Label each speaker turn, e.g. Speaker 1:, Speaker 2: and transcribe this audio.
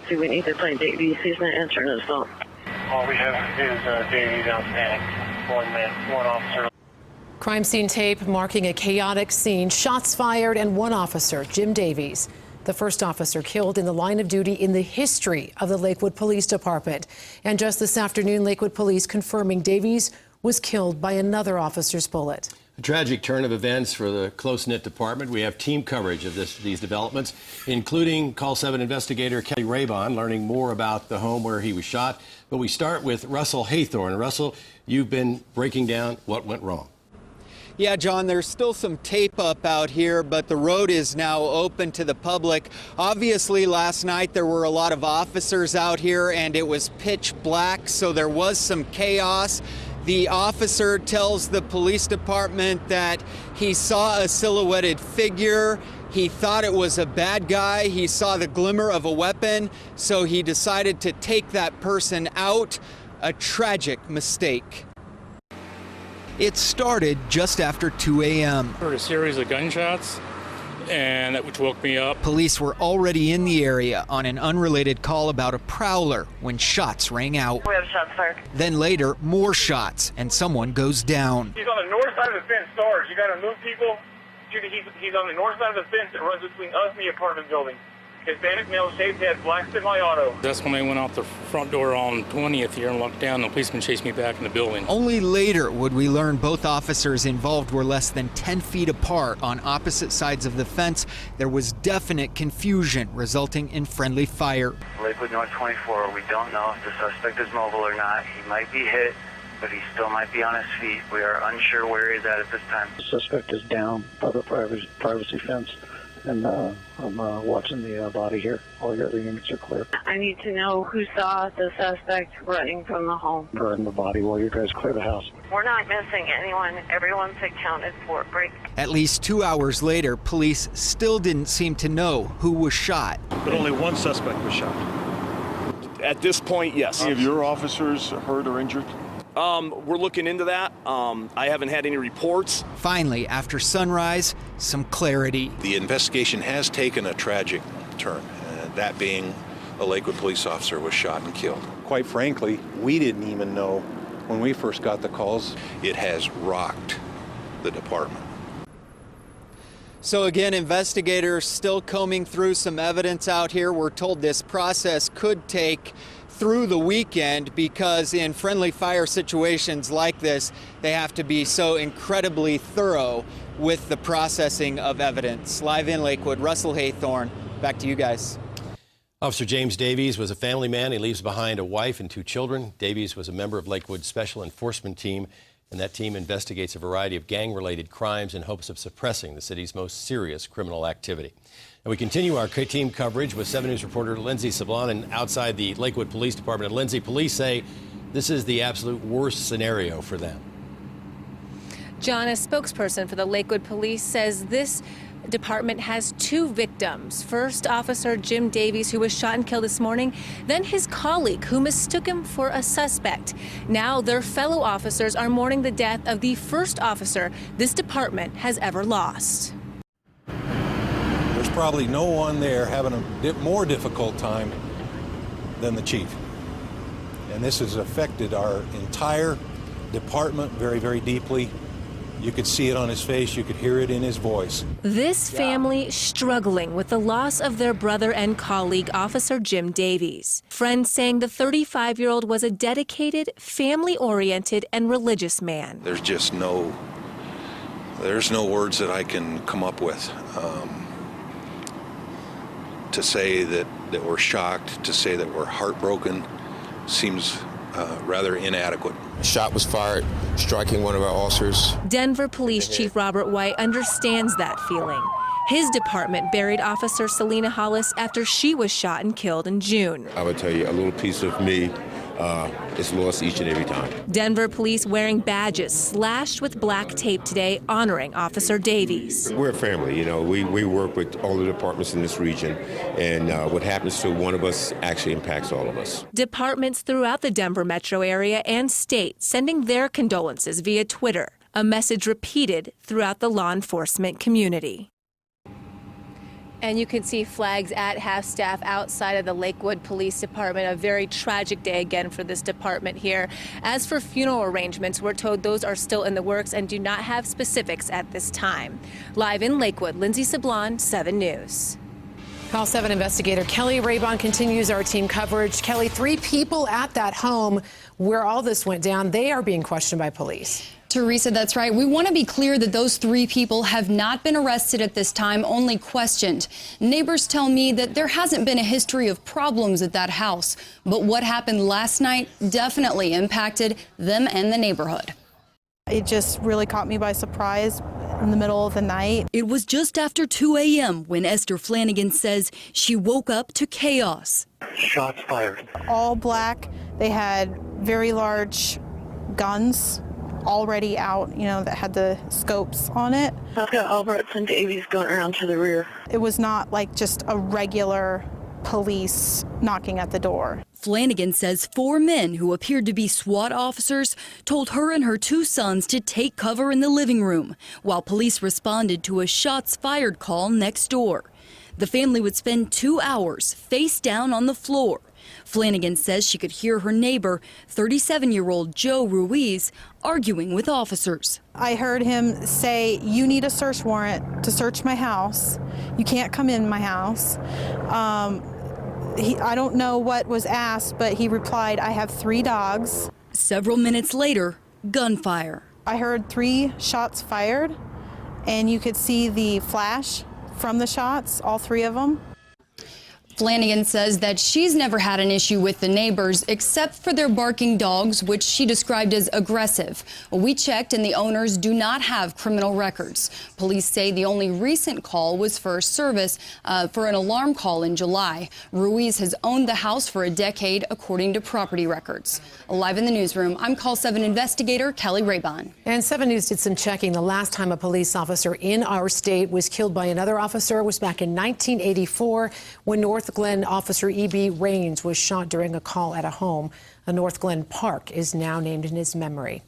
Speaker 1: See, we need to find Davies. He's not answering his phone.
Speaker 2: All we have is Davies outstanding. One officer.
Speaker 3: Crime scene tape marking a chaotic scene. Shots fired and one officer, Jim Davies, the first officer killed in the line of duty in the history of the Lakewood Police Department. And just this afternoon, Lakewood Police confirming Davies was killed by another officer's bullet.
Speaker 4: A tragic turn of events for the close-knit department. We have team coverage of these developments, including Call 7 investigator Kelly Raybon, learning more about the home where he was shot. But we start with Russell Haythorne. Russell, you've been breaking down what went wrong.
Speaker 5: Yeah, John, there's still some tape up out here, but the road is now open to the public. Obviously, last night there were a lot of officers out here and it was pitch black, so there was some chaos. The officer tells the police department that he saw a silhouetted figure. He thought it was a bad guy. He saw the glimmer of a weapon, so he decided to take that person out. A tragic mistake. It started just after 2 a.m.
Speaker 6: Heard a series of gunshots, and that which woke me up.
Speaker 5: Police were already in the area on an unrelated call about a prowler when shots rang out.
Speaker 1: We have shots fired.
Speaker 5: Then later, more shots, and someone goes down.
Speaker 2: He's on the north side of the fence, Sarge. You got to move people. He's on the north side of the fence that runs between us and the apartment building. Hispanic male, shaved head, black semi-auto.
Speaker 6: That's when they went out the front door on 20th here and locked down. The policeman chased me back in the building.
Speaker 5: Only later would we learn both officers involved were less than 10 feet apart on opposite sides of the fence. There was definite confusion, resulting in friendly fire.
Speaker 7: Lakewood North 24, we don't know if the suspect is mobile or not. He might be hit, but he still might be on his feet. We are unsure where he's at this time.
Speaker 8: The suspect is down by the privacy fence. And I'm watching the body here. All your other units are clear.
Speaker 1: I need to know who saw the suspect running from the home.
Speaker 8: Burn the body while you guys clear the house.
Speaker 1: We're not missing anyone. Everyone's accounted for. Break.
Speaker 5: At least 2 hours later, police still didn't seem to know who was shot.
Speaker 9: But only one suspect was shot.
Speaker 10: At this point, yes.
Speaker 9: Any of your officers hurt or injured?
Speaker 10: We're looking into that. I haven't had any reports.
Speaker 5: Finally, after sunrise, some clarity.
Speaker 11: The investigation has taken a tragic turn, that being a Lakewood police officer was shot and killed.
Speaker 12: Quite frankly, we didn't even know when we first got the calls.
Speaker 11: It has rocked the department.
Speaker 5: So again, investigators still combing through some evidence out here. We're told this process could take through the weekend because in friendly fire situations like this, they have to be so incredibly thorough with the processing of evidence. Live in Lakewood, Russell Haythorne, back to you guys.
Speaker 4: Officer James Davies was a family man. He leaves behind a wife and 2 children. Davies was a member of Lakewood's Special Enforcement Team, and that team investigates a variety of gang-related crimes in hopes of suppressing the city's most serious criminal activity. And we continue our team coverage with 7 News reporter Lindsay Sablon and outside the Lakewood Police Department. And Lindsay, police say this is the absolute worst scenario for them.
Speaker 13: John, a spokesperson for the Lakewood Police, says this department has 2 victims. First, Officer Jim Davies, who was shot and killed this morning, then his colleague, who mistook him for a suspect. Now their fellow officers are mourning the death of the first officer this department has ever lost.
Speaker 12: There's probably no one there having a more difficult time than the chief. And this has affected our entire department very, very deeply. You could see it on his face. You could hear it in his voice.
Speaker 13: This family struggling with the loss of their brother and colleague, Officer Jim Davies. Friends saying the 35-year-old was a dedicated, family-oriented, and religious man.
Speaker 11: There's just no words that I can come up with to say that we're shocked, to say that we're heartbroken, seems rather inadequate.
Speaker 14: A shot was fired, striking one of our officers.
Speaker 13: Denver Police Chief Robert White understands that feeling. His department buried Officer Selena Hollis after she was shot and killed in June.
Speaker 14: I would tell you, a little piece of me is lost each and every time.
Speaker 13: Denver police wearing badges slashed with black tape today honoring Officer Davies.
Speaker 14: We're a family, you know. We work with all the departments in this region, and what happens to one of us actually impacts all of us.
Speaker 13: Departments throughout the Denver metro area and state sending their condolences via Twitter, a message repeated throughout the law enforcement community. And you can see flags at half-staff outside of the Lakewood Police Department. A very tragic day again for this department here. As for funeral arrangements, we're told those are still in the works and do not have specifics at this time. Live in Lakewood, Lindsay Sablon, 7 News.
Speaker 3: Call 7 investigator Kelly Raybon continues our team coverage. Kelly, 3 people at that home where all this went down, they are being questioned by police.
Speaker 15: Teresa, that's right. We want to be clear that those 3 people have not been arrested at this time, only questioned. Neighbors tell me that there hasn't been a history of problems at that house, but what happened last night definitely impacted them and the neighborhood.
Speaker 16: It just really caught me by surprise in the middle of the night.
Speaker 17: It was just after 2 a.m. when Esther Flanagan says she woke up to chaos.
Speaker 8: Shots fired.
Speaker 16: All black. They had very large guns already out, that had the scopes on it.
Speaker 1: I've got Alberts and Davies going around to the rear.
Speaker 16: It was not like just a regular police knocking at the door.
Speaker 17: Flanagan says 4 men who appeared to be SWAT officers told her and her 2 sons to take cover in the living room, while police responded to a shots fired call next door. The family would spend 2 hours face down on the floor. Flanagan says she could hear her neighbor, 37-year-old Joe Ruiz, arguing with officers.
Speaker 16: I heard him say, "You need a search warrant to search my house. You can't come in my house." I don't know what was asked, but he replied, "I have 3 dogs."
Speaker 17: Several minutes later, gunfire.
Speaker 16: I heard 3 shots fired, and you could see the flash from the shots, all 3 of them.
Speaker 15: Flanagan says that she's never had an issue with the neighbors except for their barking dogs, which she described as aggressive. We checked and the owners do not have criminal records. Police say the only recent call was for service for an alarm call in July. Ruiz has owned the house for a decade, according to property records. Live in the newsroom, I'm Call 7 investigator Kelly Raybon.
Speaker 3: And 7 News did some checking. The last time a police officer in our state was killed by another officer was back in 1984 when North Glen officer E.B. Raines was shot during a call at a home. A North Glen park is now named in his memory.